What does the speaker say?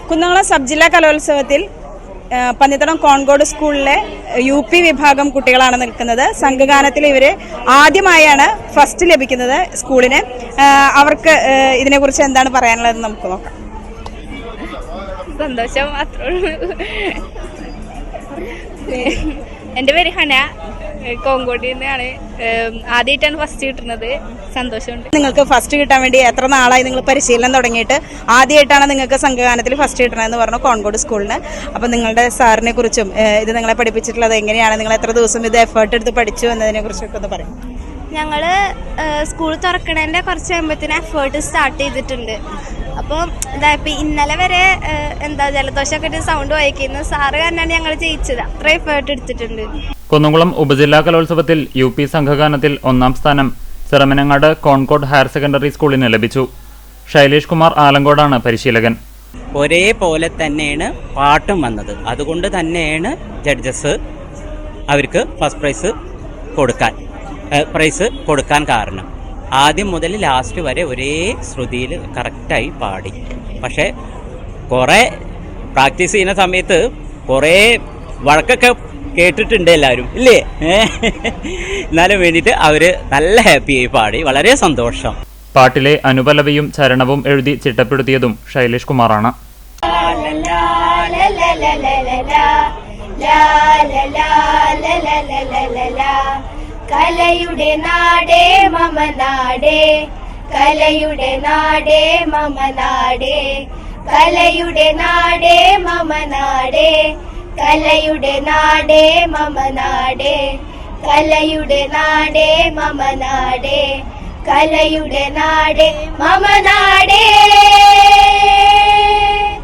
Kunnamkulam sub ജില്ലാ കലോത്സവത്തിൽ പന്നിത്തടം കോൺകോട് സ്കൂളിലെ UP വിഭാഗം കുട്ടികളാണ് നിൽക്കുന്നത്. സംഘഗാനത്തിൽ ഇവര് ആദ്യമായാണ് ഫസ്റ്റ് ലഭിക്കുന്നത് സ്കൂളിന്. അവർക്ക് ഇതിനെക്കുറിച്ച് എന്താണ് പറയാനുള്ളത് നമുക്ക് നോക്കാം. സന്തോഷം മാത്രമേ. എൻ്റെ പേര് ഹന, കോങ്കോട്ടിൽ നിന്നാണ്. ആദ്യമായിട്ടാണ് ഫസ്റ്റ് കിട്ടുന്നത്. സന്തോഷമുണ്ട്. നിങ്ങൾക്ക് ഫസ്റ്റ് കിട്ടാൻ വേണ്ടി എത്ര നാളായി നിങ്ങൾ പരിശീലനം തുടങ്ങിയിട്ട്? ആദ്യമായിട്ടാണ് നിങ്ങൾക്ക് സംഘഗാനത്തിൽ ഫസ്റ്റ് കിട്ടണമെന്ന് പറഞ്ഞു കോൺകോട് സ്കൂളിന്. അപ്പം നിങ്ങളുടെ സാറിനെ കുറിച്ചും ഇത് നിങ്ങളെ പഠിപ്പിച്ചിട്ടുള്ളത് എങ്ങനെയാണ്, നിങ്ങൾ എത്ര ദിവസം ഇത് എഫേർട്ട് എടുത്ത് പഠിച്ചു എന്നതിനെ കുറിച്ചൊക്കെ ഒന്ന് പറയും. ഞങ്ങൾ സ്കൂൾ തുറക്കണതിൻ്റെ കുറച്ച് കഴിയുമ്പോഴത്തേന് എഫേർട്ട് സ്റ്റാർട്ട് ചെയ്തിട്ടുണ്ട്. അപ്പോൾ ഇപ്പം ഇന്നലെ വരെ ജലദോഷമൊക്കെ ഇട്ട് സൗണ്ട് വായിക്കുന്നു. സാറ് കാരണമാണ് ഞങ്ങൾ ജയിച്ചത്. അത്ര എഫേർട്ട് എടുത്തിട്ടുണ്ട്. കുന്നംകുളം ഉപജില്ലാ കലോത്സവത്തിൽ UP സംഘഗാനത്തിൽ 1ാം സ്ഥാനം ചെറമനങ്ങാട് കോൺകോട് ഹയർ സെക്കൻഡറി സ്കൂളിന് ലഭിച്ചു. ശൈലേഷ് കുമാർ ആലങ്കോടാണ് പരിശീലകൻ. ഒരേപോലെ തന്നെയാണ് പാട്ടും വന്നത്. അതുകൊണ്ട് തന്നെയാണ് ജഡ്ജസ് അവർക്ക് ഫസ്റ്റ് പ്രൈസ് കൊടുക്കാൻ കാരണം. ആദ്യം മുതൽ ലാസ്റ്റ് വരെ ഒരേ ശ്രുതിയിൽ കറക്റ്റായി പാടി. പക്ഷേ കുറേ പ്രാക്ടീസ് ചെയ്യുന്ന സമയത്ത് കുറേ വഴക്കൊക്കെ കേട്ടിട്ടുണ്ട് എല്ലാവരും, ഇല്ലേ? എന്നാലും വേണ്ടിയിട്ട് അവർ നല്ല ഹാപ്പിയായി പാടി. വളരെ സന്തോഷം. പാട്ടിലെ അനുപലവിയും ചരണവും എഴുതി ചിട്ടപ്പെടുത്തിയതും ശൈലേഷ് കുമാറാണ്. കലയുടെ നാടേ മമ നാടേ, കലയുടെ നാടേ മമ നാടേ, കലയുടെ നാടേ മമ നാടേ, കലയുടെ നാടേ മമ നാടേ, കലയുടെ നാടേ മമ നാടേ, കലയുടെ നാടേ മമ നാടേ.